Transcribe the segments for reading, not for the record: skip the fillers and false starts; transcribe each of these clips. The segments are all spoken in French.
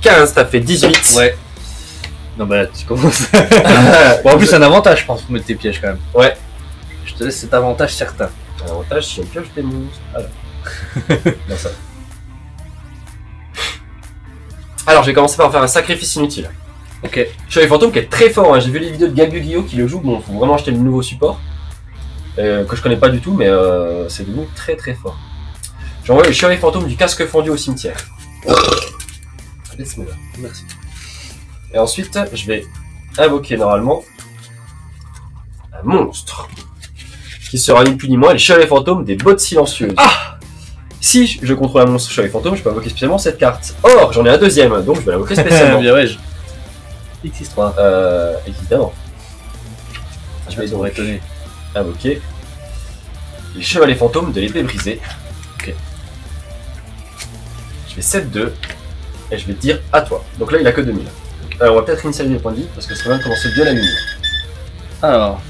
15, t'as fait 18. Ouais. Non bah tu commences. Bon, en plus c'est un avantage je pense pour mettre tes pièges quand même. Ouais. Je te laisse cet avantage certain. Avantage si on pioche des monstres. Alors. Non, ça. Alors, je vais commencer par faire un sacrifice inutile. Ok. Chevalier fantôme qui est très fort, hein. J'ai vu les vidéos de Gabu qui le joue, bon, faut vraiment acheter le nouveau support. Que je connais pas du tout, mais c'est devenu très très fort. J'envoie le chevalier fantôme du casque fondu au cimetière. Laisse-moi là. Merci. Et ensuite, je vais invoquer normalement un monstre qui sera ni plus ni moins les chevaliers fantômes des bottes silencieuses. Ah! Si je contrôle un monstre chevalier fantôme, je peux invoquer spécialement cette carte. Or, j'en ai un deuxième, donc je vais l'invoquer spécialement. Bien ouais. X3. Évidemment. Je vais donc étonner. Invoquer les chevaliers fantômes de l'épée brisée. Ok. Je vais 7-2 et je vais te dire à toi. Donc là, il a que 2000. On va peut-être initialiser les points de vie parce que c'est quand même commencer bien la nuit. Alors.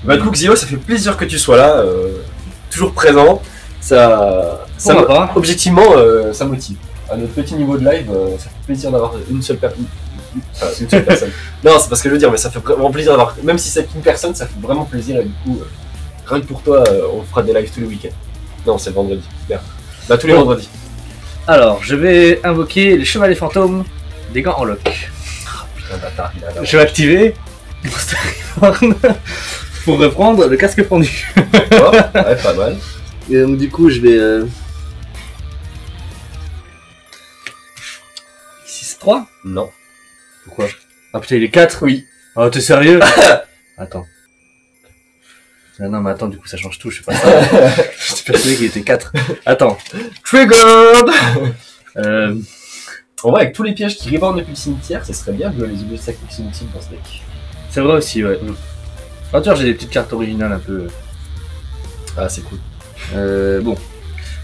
Bah, du coup, Xio, ça fait plaisir que tu sois là, toujours présent. Objectivement, ça motive. À notre petit niveau de live, ça fait plaisir d'avoir une seule personne. Enfin, une seule personne. Non, c'est pas ce que je veux dire, mais ça fait vraiment plaisir d'avoir. Même si c'est une personne, ça fait vraiment plaisir et du coup, rien que pour toi, on fera des lives tous les week-ends. Non, c'est le vendredi. Merde. Bah, tous les vendredis. Alors, je vais invoquer les chevaliers fantômes des gants en lock. Ah, putain, bâtard, il a là. Je vais activer Monster Reborn pour reprendre le casque fondu. D'accord, ouais, pas mal. Et donc, du coup, je vais. 6-3 ? Non. Pourquoi ? Ah putain, il est 4 ? Oui. Oh, t'es sérieux ? Attends. Ah non, mais attends, du coup, ça change tout, je sais pas ça. J'étais persuadé qu'il était 4. Attends. Triggered. En vrai, avec tous les pièges qui rebornent depuis le cimetière, ça serait bien de les oublier de sacrifice inutile dans ce deck. C'est vrai aussi, ouais. Ah, tu vois, j'ai des petites cartes originales un peu. Ah, c'est cool. Bon.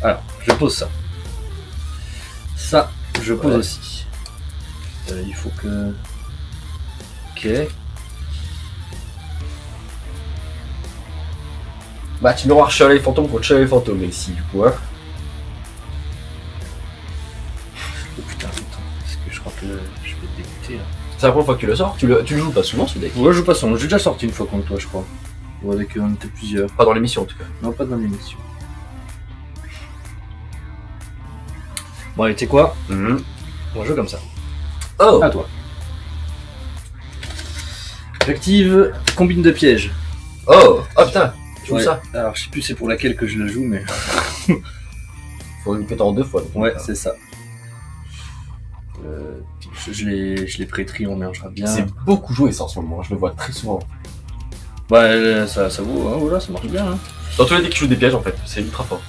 Alors, je pose ça. Ça, je pose aussi. Il faut que. Ok. Bah, tu miroir chevalier fantôme contre chevalier fantôme ici, du coup, hein. Oh putain, attends. Est-ce que je crois que je vais te dégoûter là. C'est la première fois que tu le sors. Tu le joues pas souvent ce deck. Ouais, je joue pas son. J'ai déjà sorti une fois contre toi, je crois. Ou avec on était plusieurs. Pas dans l'émission en tout cas. Non, pas dans l'émission. Bon, allez, tu sais quoi? On va jouer comme ça. Oh! À toi. J'active combine de pièges. Oh! Oh putain! Tu joues ça? Alors, je sais plus c'est pour laquelle que je le joue, mais. Faut une péter en 2 fois. Donc, ouais, c'est ça. Je l'ai pré-tri, on mélangera bien. C'est beaucoup joué ça en ce moment, je le vois très souvent. Ouais, ça vaut, hein, voilà, ça marche bien. Hein. Dans tous les decks qui jouent des pièges en fait, c'est ultra fort.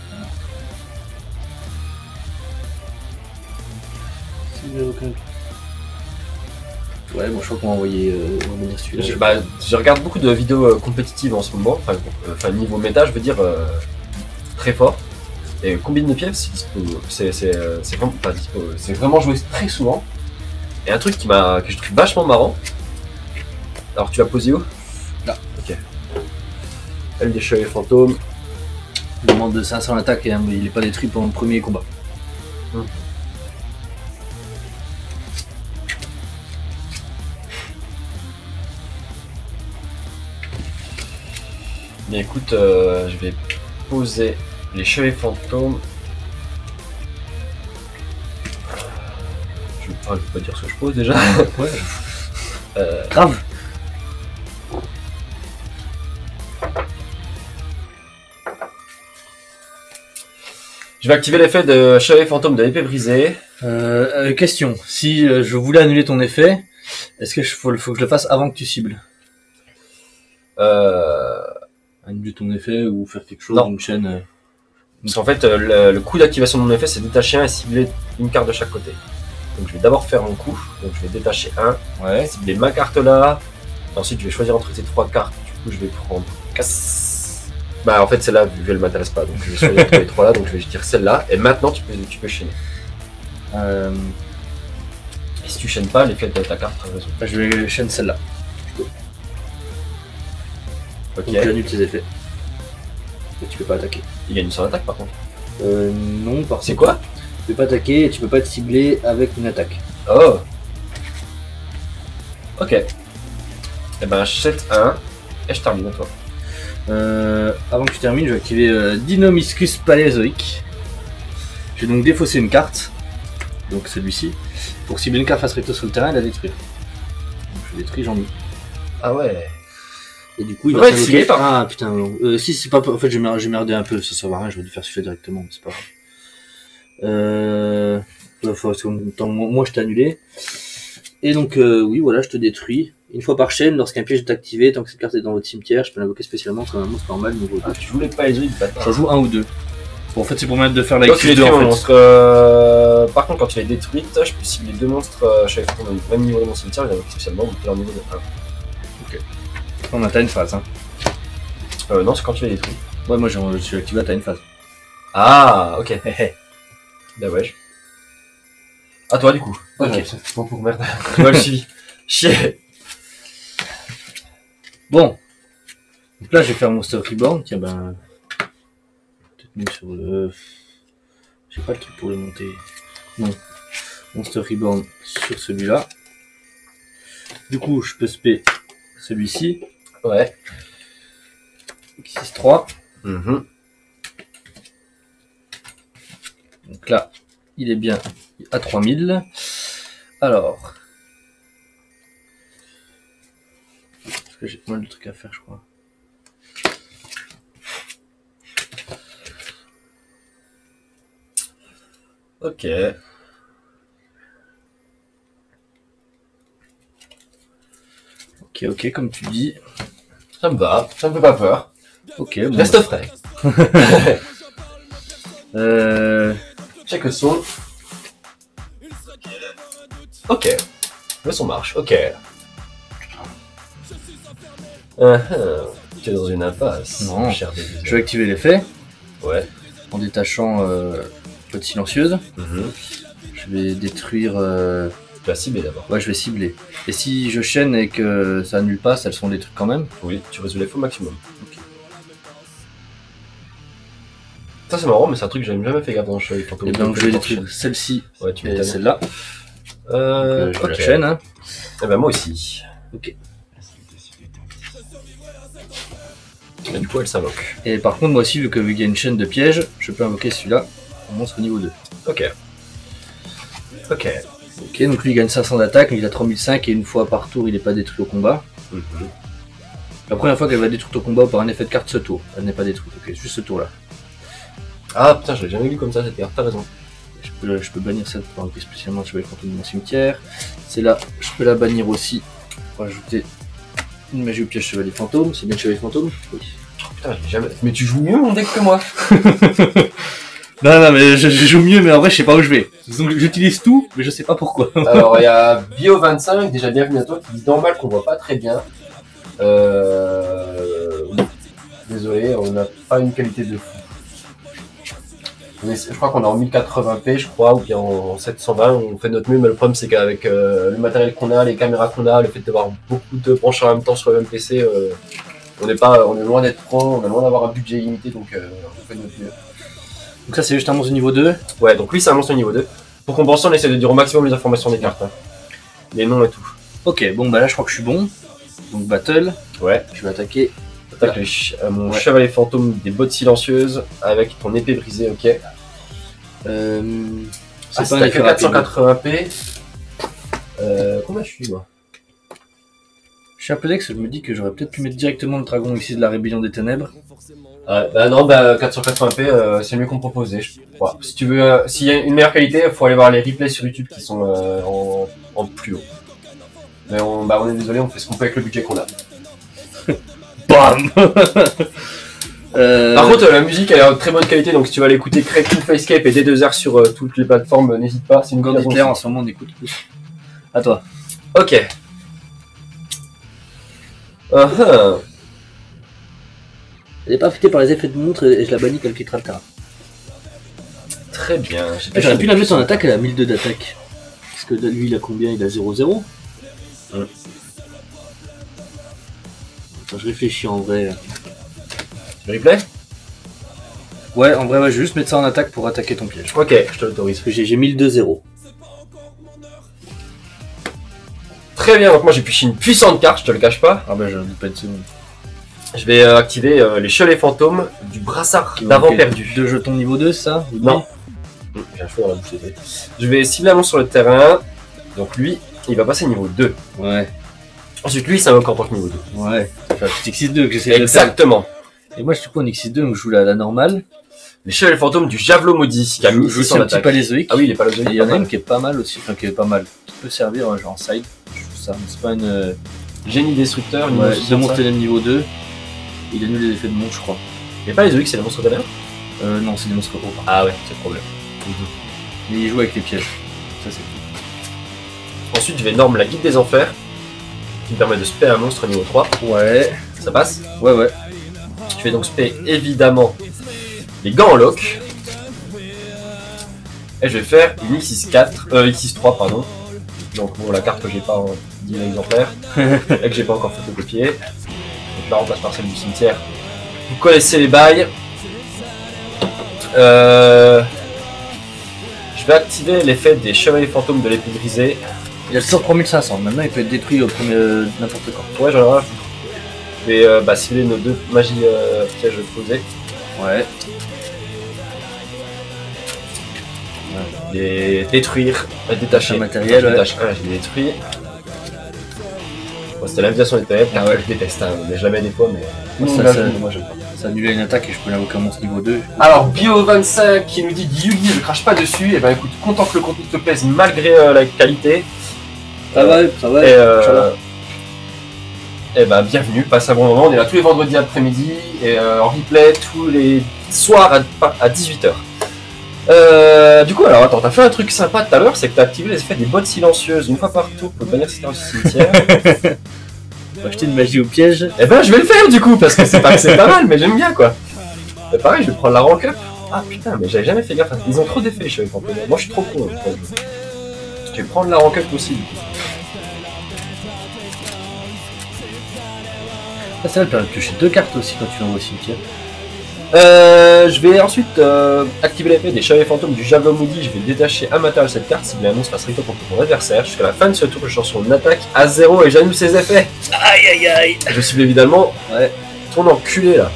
Ouais, bon, je crois qu'on va envoyer celui-là. Je regarde beaucoup de vidéos compétitives en ce moment, enfin niveau méta, je veux dire très fort. Et combine de pièges, c'est vraiment joué très souvent. Et un truc que je trouve vachement marrant. Alors tu l'as posé où? Là. Ok. Elle des chevaliers fantômes. Il demande de 500 attaques et il est pas détruit pendant le premier combat. Bien écoute, je vais poser les chevaliers fantômes. Je vais pas dire ce que je pose déjà. Ouais. Grave. Je vais activer l'effet de chevalier fantôme de l'épée brisée. Question. Si je voulais annuler ton effet, est-ce que faut que je le fasse avant que tu cibles? Annuler ton effet ou faire quelque chose, une chaîne. Parce qu'en fait, le coup d'activation de mon effet, c'est détacher un et cibler une carte de chaque côté. Donc je vais d'abord faire un coup, donc je vais détacher un, cibler ma carte là, ensuite je vais choisir entre ces 3 cartes, du coup je vais prendre 4. Bah en fait celle-là, vu qu'elle m'intéresse pas, donc je vais choisir entre les 3 là, donc je vais dire celle-là, et maintenant tu peux chaîner. Et si tu chaînes pas, l'effet de ta carte résout. Je vais chaîner celle-là. Ok. Donc j'annule tes effets. Et tu peux pas attaquer. Il gagne sur l'attaque par contre. Non, par C'est quoi? peux pas attaquer et tu peux pas être ciblé avec une attaque. Oh. Ok. Et ben je jette un et je termine à toi. Avant que tu termines, je vais activer Dinomiscus paléozoique. Je vais donc défausser une carte, donc celui-ci, pour cibler une carte face recto sur le terrain et la détruire. Donc je détruis Jean-Mi. Ah ouais. Et du coup, il va va s'invoquer. Ah putain, si c'est pas. En fait, j'ai merdé un peu, ça sert à rien, j'aurais dû faire celui-là directement, mais c'est pas grave. Moi je t'ai annulé. Et donc, oui, voilà, je te détruis. Une fois par chaîne, lorsqu'un piège est activé, tant que cette carte est dans votre cimetière, je peux l'invoquer spécialement comme un monstre normal niveau 2. Ah, tu voulais pas les autres, bâtard. J'en joue un ou deux. Bon, en fait, c'est pour mettre de faire la Toi, tu les X2 en détruis, fait. mon monstre. Par contre, quand tu les détruis, je peux cibler deux monstres chaque fois au même niveau de mon cimetière, il y en a spécialement, donc leur niveau de 1. Ok. On a une phase, hein. Non, c'est quand tu les détruis. Ouais, moi je suis activé à une phase. Ah, ok. Bah ouais. À toi, du coup. Ok. C'est bon pour merde. Tu vois le suivi. Chier. Bon. Donc là, je vais faire Monster Reborn. Tiens, ben. Peut-être mieux sur le. J'ai pas le truc pour le monter. Non. Monster Reborn sur celui-là. Du coup, je peux spé celui-ci. Ouais. X6-3. Mhm. Donc là, il est bien à 3000. Alors. Parce que j'ai pas mal de trucs à faire, je crois. Ok. Ok, comme tu dis. Ça me va, ça me fait pas peur. Ok, bon. Reste frais. Check le son. Ok. Le son marche, ok. Tu es dans une impasse. Non. Cher déguisé. Je vais activer l'effet Ouais. en détachant Flotte silencieuse. Mhm. Je vais détruire. Tu vas cibler d'abord. Ouais, je vais cibler. Et si je chaîne et que ça annule pas, elles sont détruites quand même. Oui, tu résous les faux maximum. Ok. Ça c'est marrant, mais c'est un truc que j'avais jamais fait gaffe dans le jeu. Et donc je vais détruire celle-ci Ouais, tu et m'étonnes. celle-là. Je Ok. la chaîne. Hein. Et ben moi aussi. Ok. Et du coup, elle s'invoque. Et par contre, moi aussi, vu qu'il y a une chaîne de pièges, je peux invoquer celui-là en monstre niveau 2. Ok. Ok. Ok, donc lui il gagne 500 d'attaque, mais il a 3005 et une fois par tour il n'est pas détruit au combat. Mhm. La première fois qu'elle va détruire au combat par un effet de carte ce tour, elle n'est pas détruite. Ok, juste ce tour là. Ah putain, je l'ai jamais vu comme ça cette carte, t'as raison. Je peux bannir ça pour invoquer spécialement le chevalier fantôme de mon cimetière. C'est là, je peux la bannir aussi pour ajouter une magie au piège chevalier fantôme. C'est bien le chevalier fantôme? Oui. Oh, putain, je l'ai jamais. Mais tu joues mieux mon deck que moi. Non, mais je joue mieux, mais en vrai je sais pas où je vais. Donc j'utilise tout, mais je sais pas pourquoi. Alors il y a Bio25, déjà bienvenue à toi, qui dit normal qu'on voit pas très bien. Oui. Désolé, on n'a pas une qualité de fou. Je crois qu'on est en 1080p, je crois, ou bien en 720, on fait notre mieux, mais le problème c'est qu'avec le matériel qu'on a, les caméras qu'on a, le fait d'avoir beaucoup de branches en même temps sur le même PC, on est loin d'être pro, on est loin d'avoir un budget illimité, donc on fait notre mieux. Donc ça c'est juste un monstre niveau 2. Ouais, donc lui c'est un monstre niveau 2. Pour compenser, on essaie de dire au maximum les informations des cartes. Hein. Les noms et tout. Ok, bon bah là je crois que je suis bon. Donc battle, Ouais. je vais attaquer. Attaque mon chevalier fantôme des bottes silencieuses avec ton épée brisée, ok. C'est pas un effet 480p. Combien je suis moi? Je suis un peu dex, je me dis que j'aurais peut-être pu mettre directement le dragon ici de la rébellion des ténèbres. Bah non, 480p c'est mieux qu'on proposait, je crois. Si tu veux, s'il y a une meilleure qualité, il faut aller voir les replays sur YouTube qui sont en plus haut. Mais on est désolé, on fait ce qu'on peut avec le budget qu'on a. BAM. Par contre, la musique elle est en très bonne qualité, donc si tu vas l'écouter, Kraken, Facecape et D2R sur toutes les plateformes, n'hésite pas. C'est une Quand Hitler en ce moment on écoute plus. À toi. Ok. Elle n'est pas affectée par les effets de montre et je la bannis quand elle quittera le terrain. Très bien. J'aurais pu la mettre en attaque, elle a 1002 d'attaque. Parce que lui il a combien? Il a 0-0. Attends, je réfléchis en vrai. Tu replay? Ouais, en vrai, ouais, je vais juste mettre ça en attaque pour attaquer ton piège. Ok, je te l'autorise. Parce que j'ai mis le 2-0. Très bien, donc moi j'ai pioché une puissante carte, je te le cache pas. Ah bah, je doute pas une seconde. Je vais activer les chelets fantômes du brassard d'avant perdu. 2 jetons niveau 2, ça? Non. J'ai un cheveu dans la bouche. Je vais cibler un monstre sur le terrain. Donc lui, il va passer niveau 2. Ouais. Ensuite, lui, ça invoque en tant que niveau 2. Ouais. Enfin, petit X2 que j'essaie de faire. Exactement. Et moi, je suis pas en X2, donc je joue la normale. Les chevaliers fantômes du javelot maudit qui a mis 600 d'attaque. Palézoïque. Ah oui, il est palézoïque. Et il y en a une qui est pas mal aussi, enfin qui est pas mal. Qui peut servir genre en side. Je trouve ça, mais c'est pas une. Génie destructeur, ouais, de monstre ténèbres niveau 2. Il annule les effets de monstre, je crois. Mais pas les palézoïque, c'est les monstres ténèbres? Non, c'est des monstres gros. Ah ouais, c'est le problème. Mais il joue avec les pièges. Ça, c'est cool. Ensuite, je vais norme la guide des enfers qui me permet de spé un monstre niveau 3. Ouais. Ça passe? Ouais, ouais. Je vais donc spé évidemment les gants en lock. Et je vais faire une X6-3, pardon. Donc bon, la carte que j'ai pas en 10 exemplaires et que j'ai pas encore photocopié. Donc là, on remplace par celle du cimetière. Vous connaissez les bails. Je vais activer l'effet des chevaliers fantômes de l'épée brisée. Il a le sort 3500, maintenant il peut être détruit au premier n'importe quand. Ouais, j'en ai rien à foutre. Je vais cibler nos 2 magies pièges posées. Ouais. Les détruire, détacher. Un matériel, ouais. Je les détruis. Bon, c'était l'invitation des ténèbres, car je déteste, hein. Mais jamais des fois, mais. Moi j'aime pas. Ça annule une attaque et je peux l'invoquer à monstre niveau 2. Alors, Bio25 qui nous dit Yugi, je crache pas dessus. Et ben écoute, content que le contenu te plaise malgré la qualité. Ça va. Et ben bienvenue, passe un bon moment. On est là tous les vendredis après-midi et en replay tous les soirs à 18h. Du coup, alors attends, t'as fait un truc sympa tout à l'heure, c'est que t'as activé les effets des bottes silencieuses une fois par tour pour bannir ces terrains du cimetière. On va acheter une magie au piège. Et ben je vais le faire du coup, parce que c'est pas mal, mais j'aime bien quoi. Et pareil, je vais prendre la rank up. Ah putain, mais j'avais jamais fait gaffe, ils ont trop d'effets les chevaliers fantômes. Moi je suis trop con. Je vais prendre la rank up aussi du coup. Ah, ça va permettre de piocher 2 cartes aussi quand tu l'envoies au cimetière. Je vais ensuite activer l'effet des chevaliers fantômes du javelot maudit. Je vais détacher un matériel de cette carte si un monstre passe recto contre mon adversaire. Jusqu'à la fin de ce tour, je change son attaque à 0 et j'annule ses effets. Aïe aïe aïe. Je cible évidemment ton enculé là.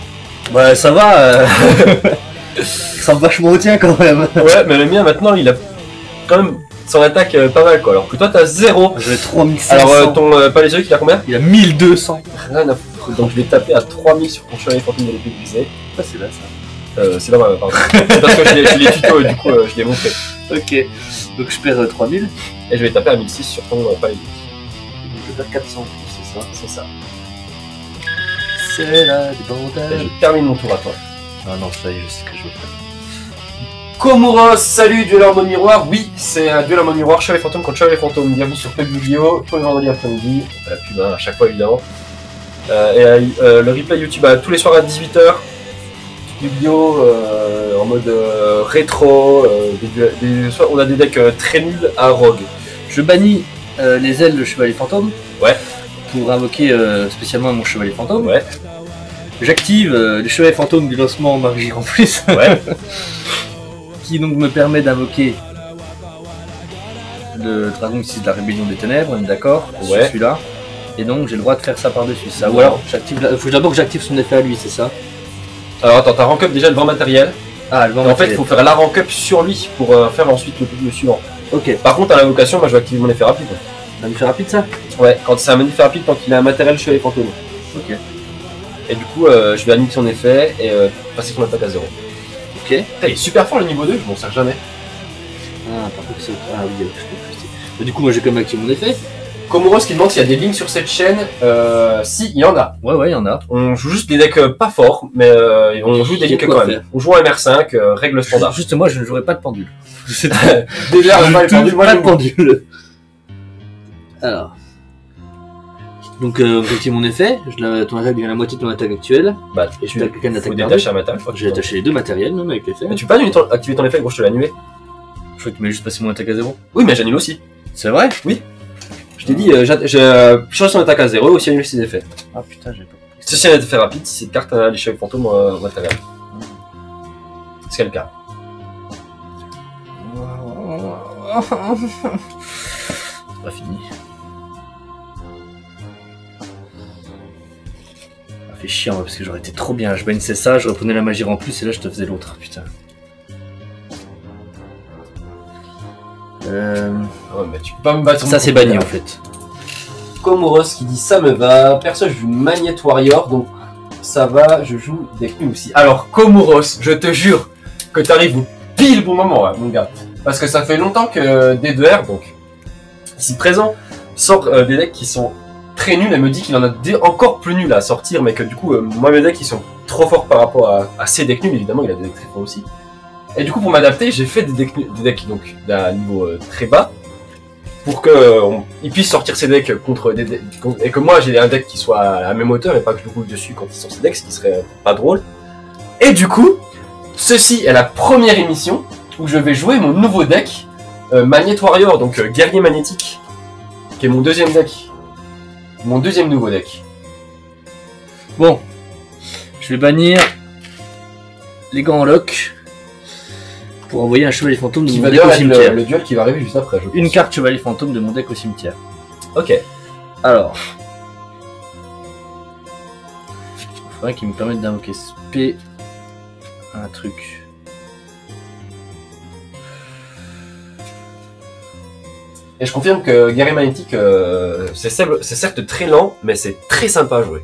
Ouais, ça va. Ça me vachement retient quand même. Ouais, mais le mien maintenant il a quand même son attaque pas mal quoi. Alors que toi t'as 0. J'avais 3500. Alors ton palézoïque il a combien? Il a 1200. Rien à foutre. Donc je vais taper à 3000 sur ton chevalier fantôme de l'épée brisée. Ah, c'est là ça. C'est là, pardon. C'est parce que je les tuto et du coup je l'ai montré. Ok. Donc je perds 3000. Et je vais taper à 1006 sur ton palézoïque. Je vais faire 400, c'est ça. C'est ça. C'est la débandade. Et je termine mon tour à toi. Ah non, ça y est, je sais ce que je veux faire. Komuros, salut, duel en mode miroir. Oui, c'est un duel en mode miroir, chevalier fantôme contre chevalier fantôme. Bienvenue sur Pub Vidéo, tous les vendredis après-midi. On fait la pub à chaque fois évidemment. Le replay YouTube tous les soirs à 18h. Des vidéos en mode rétro. On a des decks très nuls à Rogue. Je bannis les ailes de chevalier fantôme. Ouais. Pour invoquer spécialement mon chevalier fantôme. Ouais. J'active les chevaliers fantômes du lancement magique en plus. Ouais. Qui donc me permet d'invoquer le dragon ici de la rébellion des ténèbres, on est d'accord? Ouais. Celui-là. Et donc j'ai le droit de faire ça par-dessus ça. Ou alors, faut d'abord que j'active son effet à lui, c'est ça? Alors attends, t'as rank up déjà le vent matériel. Ah, le vent matériel. En fait, il faut faire la rank up sur lui pour faire ensuite le suivant. Ok. Par contre, à l'invocation, moi je vais activer mon effet rapide. Un effet rapide ça? Ouais, quand c'est un effet rapide, tant qu'il a un matériel chevalier fantôme. Ok. Et du coup, je vais annuler son effet et passer son attaque à 0. Ok. Il est super fort le niveau 2, je m'en sers jamais. Ah, par contre, c'est. Ah oui, je peux. Du coup, moi j'ai quand même activé mon effet. Komuros qui demande s'il y a des lignes sur cette chaîne. Si, il y en a. Ouais, il y en a. On joue juste des decks pas forts, mais on joue des lignes quand même. On joue en MR5, règle standard. Juste moi, je ne jouerai pas de pendule. Déjà, pas de pendule, moi pas de pendule. Alors. Donc, j'ai mon effet, ton attaque devient la moitié de ton attaque actuelle. Bah, et je vais détacher un matériel. J'ai attaché les 2 matériels, même avec l'effet. Mais tu peux pas activer ton effet, gros, je te l'ai annulé. Je crois que tu m'as juste passé mon attaque à 0. Oui, mais j'annule aussi. C'est vrai? Oui. Je t'ai dit, change son attaque à 0 et aussi annule ses effets. Ah putain, j'ai pas compris. Ceci est un effet rapide si cette carte a les chevaliers fantômes matériel. C'est le cas. C'est pas fini. Ça fait chiant parce que j'aurais été trop bien. Je bannissais ça, je reprenais la magie en plus et là je te faisais l'autre. Putain. Ouais, mais tu peux pas me battre. Ça c'est banni en fait. Komoros qui dit ça me va. Perso, je joue Magnet Warrior, donc ça va, je joue des Knu aussi. Alors, Komoros, je te jure que t'arrives au pile bon moment, hein, mon gars. Parce que ça fait longtemps que D2R, donc ici présent, sort des decks qui sont très nuls. Elle me dit qu'il en a des encore plus nuls à sortir, mais que du coup, moi mes decks ils sont trop forts par rapport à ces decks nuls. Évidemment, il a des decks très forts aussi. Et du coup, pour m'adapter, j'ai fait des decks donc d'un niveau très bas. Pour qu'ils puissent sortir ces decks contre des decks, et que moi j'ai un deck qui soit à la même hauteur et pas que je roule dessus quand ils sortent ces decks, ce qui serait pas drôle. Et du coup, ceci est la première émission où je vais jouer mon nouveau deck, Magnet Warrior, donc guerrier magnétique, qui est mon deuxième deck. Mon deuxième nouveau deck. Bon, je vais bannir les gants en lock pour envoyer un chevalier fantôme de mon deck au cimetière. Le duel qui va arriver juste après, je pense. Une carte chevalier fantôme de mon deck au cimetière. Ok. Alors, il faudrait qu'il me permette d'invoquer SP un truc. Et je confirme que guerrier magnétique, c'est certes très lent, mais c'est très sympa à jouer.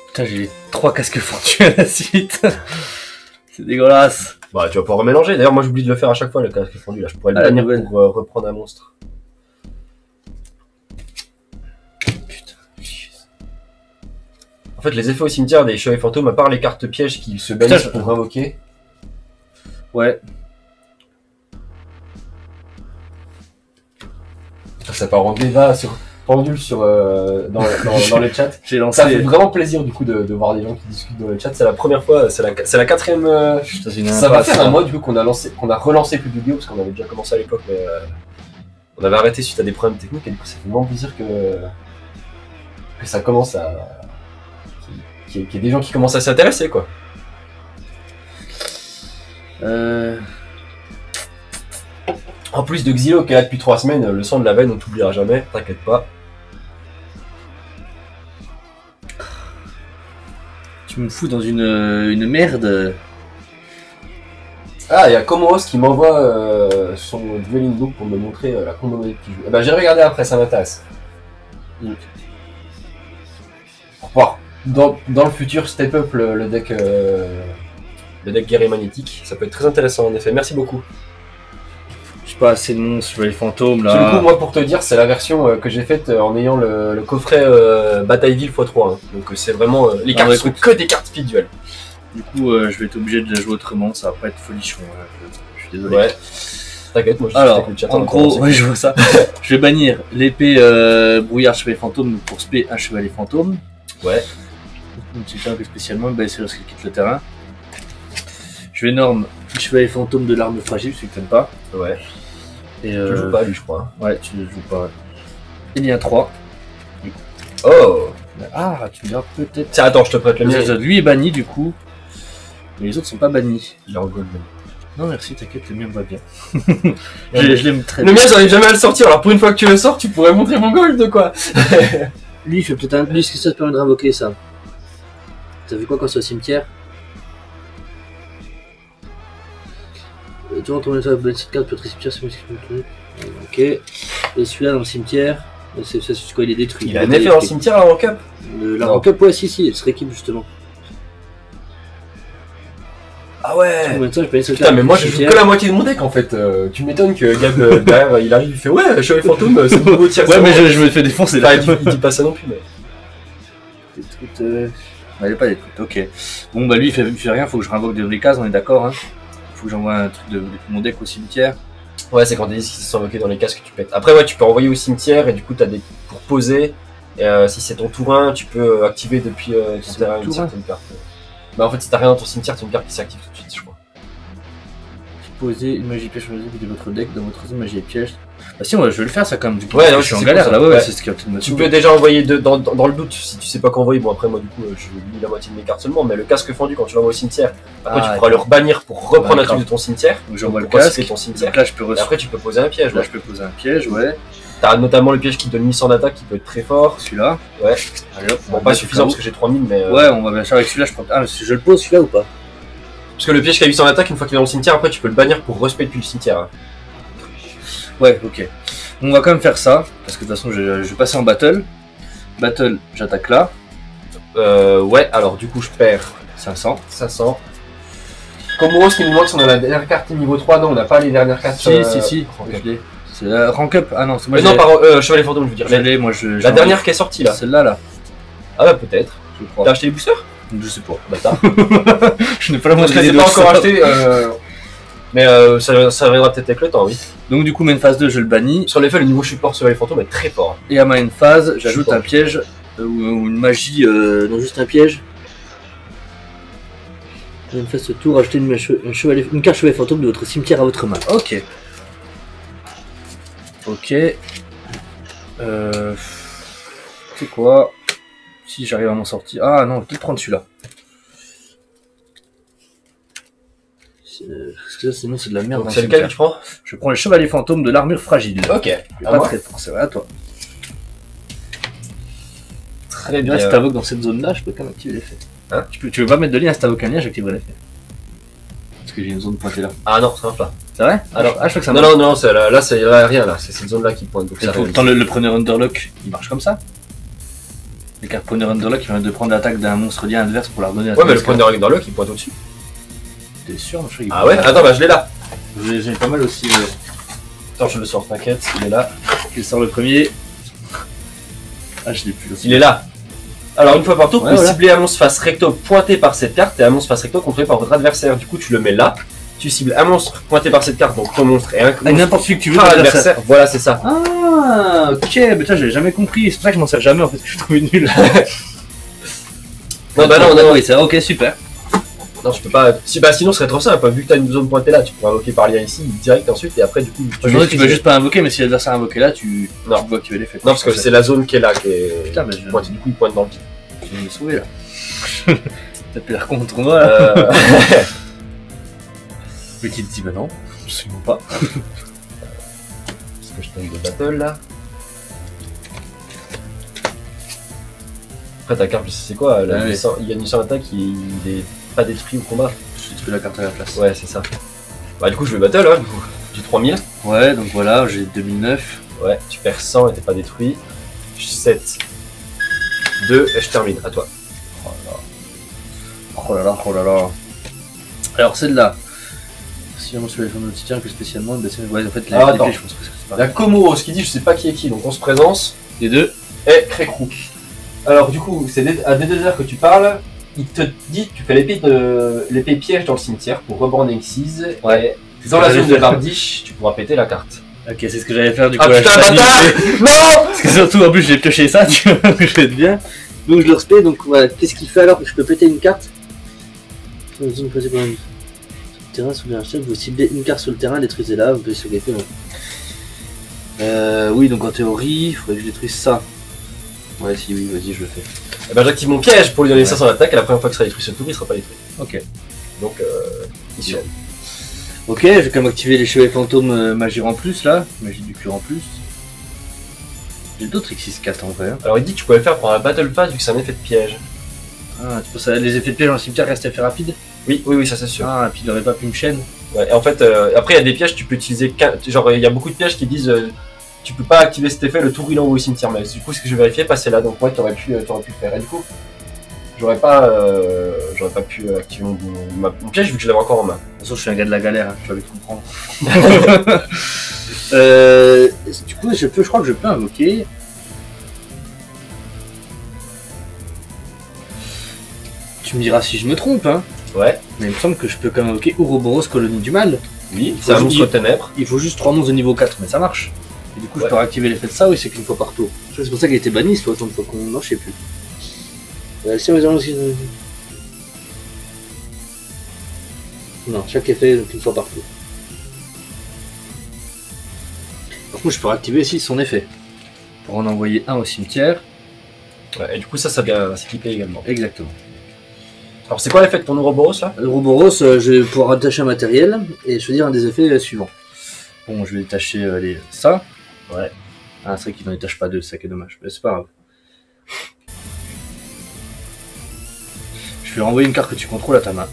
Putain, j'ai 3 casques fendus à la suite. C'est dégueulasse. Bah, tu vas pouvoir remélanger. D'ailleurs, moi j'oublie de le faire à chaque fois, le casque fendu. Là, je pourrais le bannir pour reprendre un monstre. Putain. En fait, les effets au cimetière des chevaliers fantômes, à part les cartes pièges qui se bannissent pour invoquer. Ouais. Ça part en débat sur pendule sur dans le chat. J'ai lancé. Ça fait vraiment plaisir du coup de voir des gens qui discutent dans le chat. C'est la première fois, c'est la quatrième. Ça va faire un mois du coup qu'on a relancé plus de vidéos parce qu'on avait déjà commencé à l'époque, mais on avait arrêté suite à des problèmes techniques et du coup ça fait vraiment plaisir que ça commence à qu'il y ait des gens qui commencent à s'intéresser quoi. En plus de Xylo qui est là depuis 3 semaines, le sang de la veine on t'oubliera jamais, t'inquiète pas. Tu me fous dans une merde. Ah, il y a Komoros qui m'envoie son dueling book pour me montrer la combo qu'il joue. Eh ben j'ai regardé après, ça m'intéresse. Pour pouvoir dans le futur step up le deck guerrier magnétique, ça peut être très intéressant en effet. Merci beaucoup. Je sais pas, assez de monstres, je vois les fantômes là. Du coup, moi pour te dire, c'est la version que j'ai faite en ayant le coffret Batailleville x3. Hein. Donc c'est vraiment les cartes sont que des cartes speed duel. Du coup, je vais être obligé de la jouer autrement, ça va pas être folichon. Je suis désolé. Ouais. T'inquiète, moi je alors, le chat en gros, ouais, je vois ça. Je vais bannir l'épée brouillard chevalier fantôme pour spé un chevalier fantôme. Ouais. Donc c'est un peu spécialement, bah, c'est lorsqu'il quitte le terrain. Je vais norme le chevalier fantôme de l'arme fragile, celui que t'aimes pas. Ouais. Et tu le joues pas lui, je crois. Ouais, tu le joues pas. Ouais. Il y a 3. Oh. Ah, tu me diras peut-être. Tiens, attends, je te prête le mien. Lui est banni du coup. Mais les autres sont pas bannis. Il est en gold. Non merci, t'inquiète, le mien me va bien. je l'aime très bien. Le mien, j'arrive jamais à le sortir, alors pour une fois que tu le sors, tu pourrais montrer mon gold quoi. Lui, il fait peut-être un. Lui, ce que ça te permet de invoquer ça. T'as vu quoi quand c'est au cimetière? Tu rentres dans cette carte peut être cimetière, c'est ok. Et celui-là dans le cimetière, c'est quoi, il est détruit. Il a un effet dans le cimetière, la rank up. La rank up, ouais, si, elle serait équipe justement. Ah ouais. Putain, mais moi je joue que la moitié de mon deck en fait. Tu m'étonnes que Gab derrière il arrive, il fait ouais, chevalier fantôme, c'est le nouveau tir. Ouais, mais je me fais défoncer là. Il dit pas ça non plus, mais. Détruite. Il est pas détruite, ok. Bon, bah lui il fait rien, faut que je réinvoque des cases, on est d'accord, hein. Faut que j'envoie un truc de mon deck au cimetière. Ouais, c'est quand des disques qui sont invoqués dans les cases que tu pètes. Après, ouais, tu peux envoyer au cimetière et du coup, t'as des pour poser. Et si c'est ton tour 1, tu peux activer depuis ton terrain une certaine carte. Bah, en fait, si t'as rien dans ton cimetière, c'est une carte qui s'active tout de suite, je crois. Poser une magie piège de votre deck dans votre zone magie et piège. Bah si, ouais, je vais le faire ça quand même. Du coup, ouais, non, je suis en galère là, ouais, c'est ce qui a tout Tu peux déjà envoyer dans le doute, si tu sais pas quoi envoyer. Bon, après, moi, du coup, je lis la moitié de mes cartes seulement, mais le casque fendu, quand tu l'envoies au cimetière, après, tu pourras le rebannir pour reprendre un truc de ton cimetière. Donc, j'envoie le casque, ton cimetière. Donc là, je peux et après, tu peux poser un piège. Là, je peux poser un piège, ouais. T'as notamment le piège qui donne 1100 d'attaque qui peut être très fort. Celui-là. Ouais. Allez, hop, bon, pas suffisant parce que j'ai 3000, mais. Ouais, on va bien faire avec celui-là, je prends. Ah, mais je le pose celui-là ou pas? Parce que le piège qui a 800 d'attaque, une fois qu'il est dans le cimetière, après, tu peux le bannir pour respect depuis le cimetière. Ouais, ok. On va quand même faire ça, parce que de toute façon, je vais passer en battle. Battle, j'attaque là. Ouais, alors du coup, je perds 500. 500. Komuro, ce qui nous demande si on a la dernière carte niveau 3. Non, on n'a pas les dernières cartes. Si. C'est rank up. Ah non, c'est moi. Non, Chevalier Fantôme, je veux dire. La dernière qui est sortie là. Celle-là là. Ah bah peut-être. T'as acheté les boosters? Je sais pas. Bâtard. Je n'ai pas la moindre idée. Je l'ai pas encore acheté. Mais ça reviendra peut-être avec le temps, oui. Donc du coup, main phase 2, je le bannis. Sur l'effet, le niveau support Chevalier Fantôme est très fort. Et à main phase, j'ajoute un piège ou une magie. Non, juste un piège. Main phase ce tour, ajoutez une carte Chevalier Fantôme de votre cimetière à votre main. Ok. Ok. C'est quoi? Si j'arrive à m'en sortir. Ah non, je vais peut-être prendre celui-là. Parce que ça, sinon c'est de la merde. C'est lequel que tu prends? Je prends le Chevalier Fantôme de l'armure fragile. Ok. Pas très fort, c'est vrai, à toi. Très bien. Si t'invoques dans cette zone-là, je peux quand même activer l'effet. Hein? Tu veux pas mettre de lien, si t'invoques un lien, j'activerai l'effet. Parce que j'ai une zone pointée là. Ah non, ça marche pas. C'est vrai? Alors, je crois que ça marche. Non, là, c'est rien là. C'est cette zone-là qui pointe. Donc ça pourtant, le preneur Underlock, il marche comme ça. Les cartes preneur Underlock, ils permettent de prendre l'attaque d'un monstre lien adverse pour leur donner la. Ouais, mais le preneur Underlock, il pointe au-dessus. T'es sûr? Ah ouais? Attends, bah je l'ai là. J'ai pas mal aussi. Attends, je le sors, t'inquiète, il est là. Il sort le premier. Ah, je l'ai plus aussi. Il est là. Alors, une fois par tour, vous pouvez cibler un monstre face recto pointé par cette carte et un monstre face recto contrôlé par votre adversaire. Du coup, tu le mets là. Tu cibles un monstre pointé par cette carte, donc ton monstre et un monstre n'importe qui que tu veux par l'adversaire. Voilà, c'est ça. Ah, ok, mais ça, j'avais jamais compris. C'est pour ça que je m'en sers jamais en fait, que je suis trouvé nul. non, oui, c'est ok, super. Non, je peux pas. Sinon, ce serait trop simple. Vu que t'as une zone pointée là, tu pourrais invoquer par lien ici, direct ensuite, et après, du coup. Tu peux juste pas invoquer, mais si l'adversaire a invoqué là, tu vois qu'il va l'effet. Non, parce que c'est la zone qui est là, qui est. Putain, mais pointée. Du coup, il pointe dans le vide. Je vais me sauver là. T'as pu la contre moi là. Mais qui te dit bah non, absolument pas. Est-ce que je tombe de battle là? Après ta carte, je sais c'est quoi, là, il y a une sur attaque, il est pas détruit au combat. Je détruis la carte à la place. Ouais, c'est ça. Bah, du coup, je vais battle, hein, du coup. J'ai 3000. Ouais, donc voilà, j'ai 2009. Ouais, tu perds 100 et t'es pas détruit. 7, 2, et je termine, à toi. Oh là là. Alors, celle-là. Si on se les fonds de titien, plus spécialement, ouais, en fait, je pense que c'est pas. La Komuro, ce qui dit, je sais pas qui est qui, donc on se présence. Les deux. Et Crécrou. Alors, du coup, c'est à D2R que tu parles. Il te dit, tu fais l'épée piège dans le cimetière pour reborn Xyz. Ouais. Dans la zone de Bardiche, tu pourras péter la carte. Ok, c'est ce que j'allais faire du coup. Ah putain, bâtard! Non! Parce que surtout, en plus, j'ai pioché ça, tu vois, je vais être bien. Donc, je le respecte, donc voilà. Qu'est-ce qu'il fait alors? Je peux péter une carte? Sur une zone posée par une. Terrain sous un chef, vous ciblez une carte sur le terrain, détruisez-la, vous pouvez se gaffer. Oui, donc en théorie, il faudrait que je détruise ça. Ouais, si oui, vas-y, je le fais. Eh ben, j'active mon piège pour lui donner 500 d'attaque et la première fois que ça sera détruit ce tour, il sera pas détruit. Ok. Donc, il survit. Ok, je vais quand même activer les chevaliers fantômes magie en plus là, magie du cure en plus. J'ai d'autres X6-4 en vrai. Alors, il dit que tu pouvais le faire pour un battle phase vu que c'est un effet de piège. Ah, tu penses que les effets de piège dans le cimetière restent effets rapides? Oui, ça c'est sûr. Ah, et puis il aurait pas pu une chaîne. Ouais, et en fait, après il y a des pièges, tu peux utiliser. Genre, il y a beaucoup de pièges qui disent tu peux pas activer cet effet le tour où il envoie au cimetière. Mais du coup, ce que je vais vérifier, passer là. Donc, ouais, t'aurais pu le faire. Et du coup, j'aurais pas pu activer mon piège vu que je l'avais encore en main. De toute façon, je suis un gars de la galère, hein, tu vas vite comprendre. Du coup, je crois que je peux invoquer. Tu me diras si je me trompe, hein. Ouais. Mais il me semble que je peux quand même invoquer Ouroboros, colonie du mal. Oui, c'est un monstre ténèbres. Il faut juste 3 monstres de niveau 4, mais ça marche. Et du coup, je peux réactiver l'effet de ça, oui, c'est qu'une fois par tour. C'est pour ça qu'il a été banni, c'est autant de fois qu'on. Non, je sais plus. Si on les aussi. Non, chaque effet, donc une fois par tour. Par contre, je peux réactiver aussi son effet. Pour en envoyer un au cimetière. Ouais, et du coup, ça vient s'équiper également. Exactement. Alors, c'est quoi l'effet de ton Ouroboros là? Ouroboros, je vais pouvoir attacher un matériel et choisir un des effets suivants. Bon, je vais détacher ça. Ouais. Ah, c'est vrai qu'il n'en détache pas deux, c'est ça qui est dommage. Mais c'est pas grave. Je vais renvoyer une carte que tu contrôles à ta main.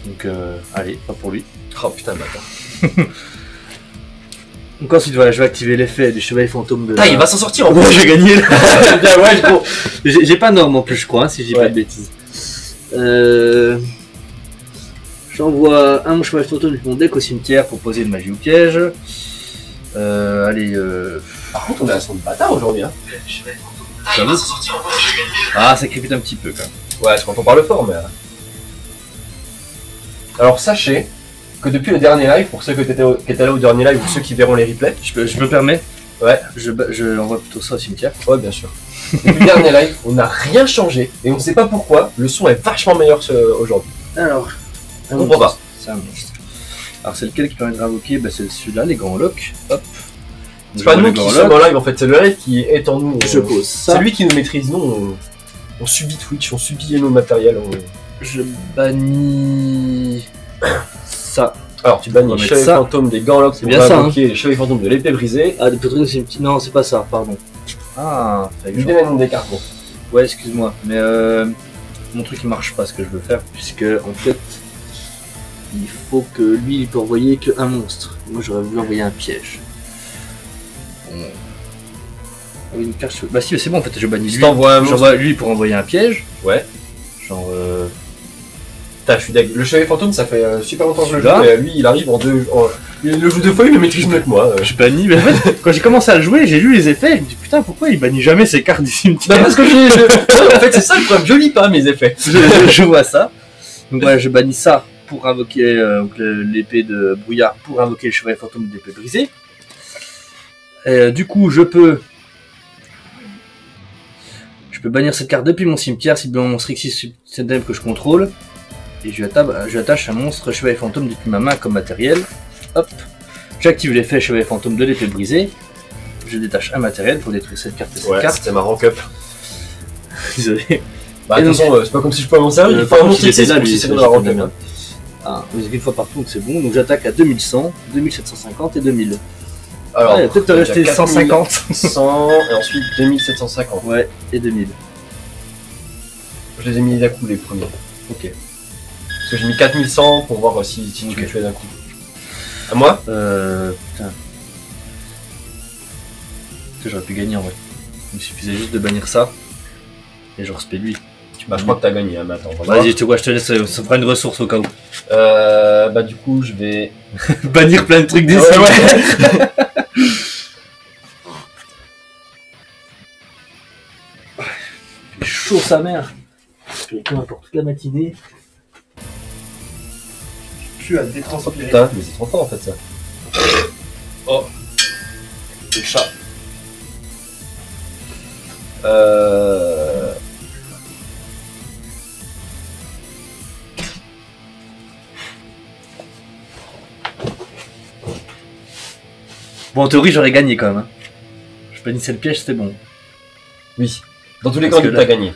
Donc, allez, pas pour lui. Oh putain, mais attends. Donc ensuite, voilà, je vais activer l'effet du chevalier fantôme de... Ah, il va s'en sortir en Ouais, plus. j'ai gagné là. Ouais, bon, j'ai pas norme en plus, je crois, hein, si j'ai pas de bêtises. J'envoie un chevalier fantôme de mon deck au cimetière pour poser une magie ou piège. Allez, Par contre, on a un son de bâtard aujourd'hui. Hein. Ça va. Ah, ça crépite un petit peu quand même. Ouais, je m'entends parle fort, mais. Alors, sachez que depuis le dernier live, pour ceux qui étaient là au dernier live ou ceux qui verront les replays, Je me permets. Ouais. Je envoie plutôt ça au cimetière. Ouais, bien sûr. Depuis le dernier live, on n'a rien changé et on ne sait pas pourquoi. Le son est vachement meilleur aujourd'hui. Alors, On comprend pas. C'est un monstre. Alors, c'est lequel qui permet de invoquer? Bah, c'est celui-là, les grands locks. Hop. C'est pas nous qui sommes en live en fait, c'est le live qui est en nous. Je pose ça. C'est lui qui nous maîtrise. Nous, on subit Twitch, on subit nos matériels. Je bannis ça. Alors, tu bannis les chevaliers fantômes des gants c'est bien ça, les chevaliers fantômes de l'épée brisée. Ah, des petits, c'est petit. Non, c'est pas ça, pardon. Ah, du démon des cartes. Ouais, excuse-moi, mais mon truc il marche pas ce que je veux faire, puisque en fait, il faut que lui il peut envoyer qu'un monstre. Moi j'aurais voulu envoyer un piège. Une carte. Bah si, c'est bon en fait, je bannis lui. J'envoie lui pour envoyer un piège. Ouais. Genre. Je suis le chevalier fantôme, ça fait super longtemps que je le joue, et lui il arrive en deux. Il le joue deux fois, il le maîtrise mieux que moi. Je bannis, mais en fait, quand j'ai commencé à le jouer, j'ai lu les effets, je me dis putain, pourquoi il bannit jamais ses cartes du cimetière? Bah parce que en fait, c'est ça le problème, je lis pas mes effets. Je vois ça. Donc voilà, je bannis ça pour invoquer l'épée de brouillard, pour invoquer le chevalier fantôme d'épée brisée. Du coup, je peux bannir cette carte depuis mon cimetière si mon monstre Xyz System que je contrôle. Et je lui attache un monstre chevalier fantôme depuis ma main comme matériel. Hop. J'active l'effet chevalier fantôme de l'épée brisée. Je détache un matériel pour détruire cette carte et cette carte. C'était ma rank up. Désolé. Bah, de toute façon, c'est pas comme si je pouvais m'en servir. Il faut un monstre qui là, lui, c'est dans la rank up. Ah, une fois par tour, c'est bon. Donc j'attaque à 2100, 2750 et 2000. Alors, ouais, peut-être rester 150. 100 et ensuite 2750. Ouais, et 2000. Je les ai mis d'un coup les premiers. Ok. Parce que j'ai mis 4100 pour voir si tu me tuais d'un coup. À moi putain. J'aurais pu gagner en vrai. Il me suffisait juste de bannir ça. Et je respecte lui. Bah, je crois que t'as gagné, hein, mais attends. Vas-y, je te laisse, ça fera une ressource au cas où. Bah, du coup, je vais. bannir plein de trucs des ouais. Il fait chaud sa mère. Je fais encore toute la matinée. À le détranspirer. Putain, mais c'est trop fort en fait ça. Oh, le chat. Bon, en théorie, j'aurais gagné quand même. Hein. Je bannissais le piège, c'était bon. Oui. Dans tous les cas, t'as gagné.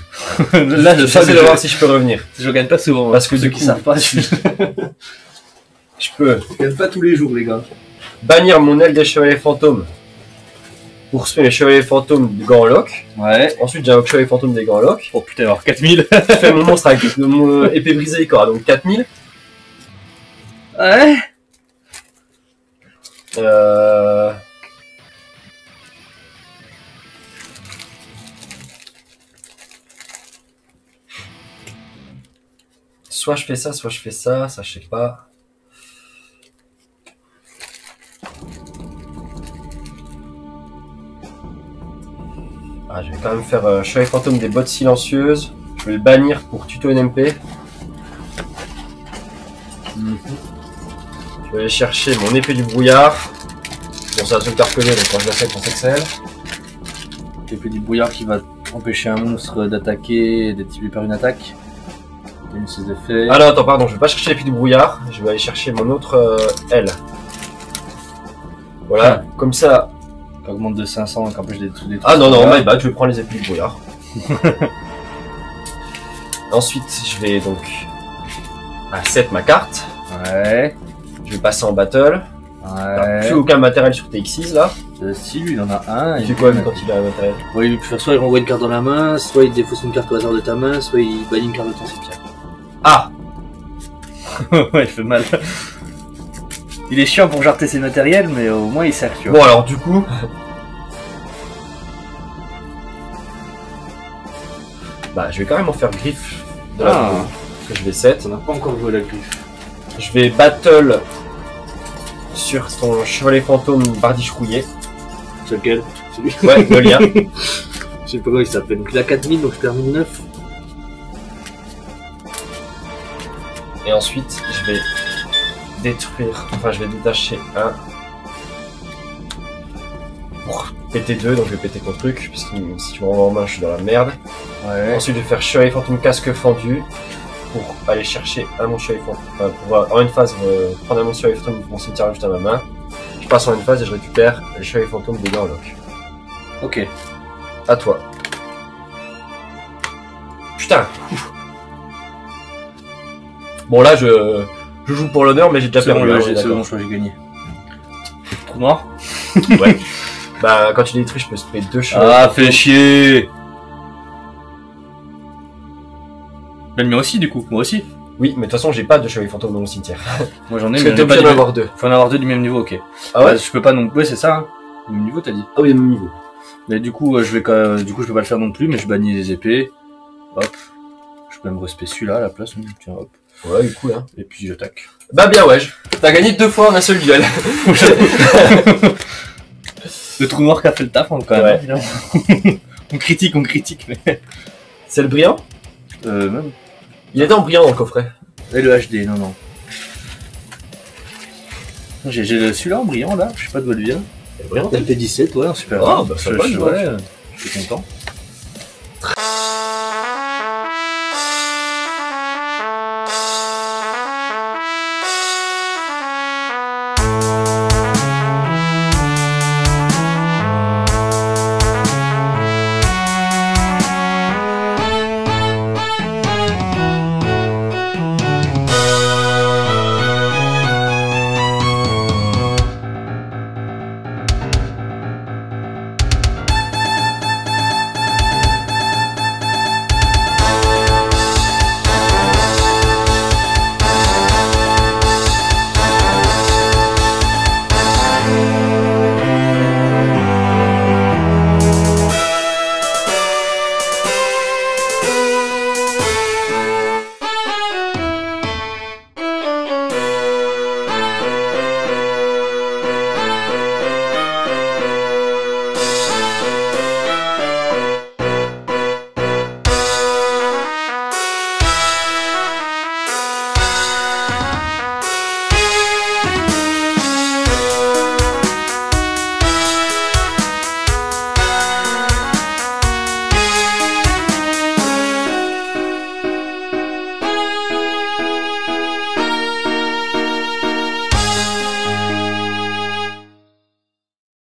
Là, je sais de voir si je peux revenir. Je gagne pas souvent. Parce que ceux qui savent pas, je peux. Je gagne pas tous les jours, les gars. Bannir mon aile des chevaliers fantômes. Pour spammer les chevaliers fantômes de Ganlock. Ouais. Ensuite, j'ai un chevalier fantôme des Ganlock. Oh putain, alors 4000. Je fais mon monstre avec mon épée brisée, il aura donc 4000. Ouais. Soit je fais ça, je sais pas. Ah, je vais quand même faire chevalier fantôme des bottes silencieuses. Je vais le bannir pour tuto NMP. Je vais aller chercher mon épée du brouillard. Bon, ça va se le cartonner, donc quand je la fais, je pense que c'est elle. L'épée du brouillard qui va empêcher un monstre d'attaquer et d'être tué par une attaque. Ses effets. Ah non, attends, pardon, je vais pas chercher l'épée du brouillard. Je vais aller chercher mon autre aile. Voilà, comme ça. Ça augmente de 500 et qu'empêche des trucs. Ah non, non, my bad, je vais prendre les épées du brouillard. Ensuite, je vais donc à 7 ma carte. Ouais. Je vais passer en battle. Ouais. Plus aucun matériel sur TX6 là. Si, lui, il en a un. Il fait quoi lui, quand il a un matériel? Ouais, il peut faire soit il renvoie une carte dans la main, soit il défausse une carte au hasard de ta main, soit il bannit une carte de ton cimetière. Ah. Ouais, il fait mal. Il est chiant pour jarter ses matériels, mais au moins il sert, tu vois. Bon alors du coup... bah je vais carrément faire griffe de la parce que je vais 7. On n'a pas encore joué la griffe. Je vais battle sur ton chevalet fantôme bardiche rouillé. C'est lequel? Celui. Ouais, le lien. Je sais pas comment il s'appelle. Donc il a 4000, donc je perds 1009. Et ensuite je vais détruire, enfin je vais détacher un pour péter 2, donc je vais péter ton truc, parce que si tu me renvoies en main je suis dans la merde. Ouais. Ensuite je vais faire chevalier fantôme casque fendu pour aller chercher un mon chevalier fantôme, enfin pour en une phase prendre un mon chevalier fantôme de mon cimetière juste à ma main. Je passe en une phase et je récupère le chevalier fantôme de Garlock. Ok. À toi. Putain. Bon là je joue pour l'honneur mais j'ai déjà perdu. C'est bon, je crois que j'ai gagné. Trou noir. Ouais. Bah quand tu les détruis je peux se payer 2 chevaux. Ah, fais chier. Ben, le mien aussi, du coup. Moi aussi. Oui, mais de toute façon j'ai pas de chevalier fantôme dans mon cimetière. Moi j'en ai, Parce mais que t'es pas obligé du d'en avoir 2. Faut en avoir 2 du même niveau, ok. Ah ouais, je peux pas non plus. Ouais, c'est ça. Hein. Du même niveau, t'as dit. ah oui, même niveau. Mais du coup, je vais du coup, je peux pas le faire non plus, mais je bannis les épées. Hop. Je peux même respect celui-là à la place. Tiens, hop. Ouais, du coup hein. Et puis j'attaque. Bah bien ouais, t'as gagné 2 fois en un seul duel. Le trou noir qui a fait le taf, hein, quand même. Ouais. on critique, mais. C'est le brillant? Même. Il était en brillant dans le coffret. Et le HD, non. J'ai celui-là en brillant là, je sais pas d'où elle vient. C'est brillant. LP17, ouais, super. Ah, bah ça va, je suis content.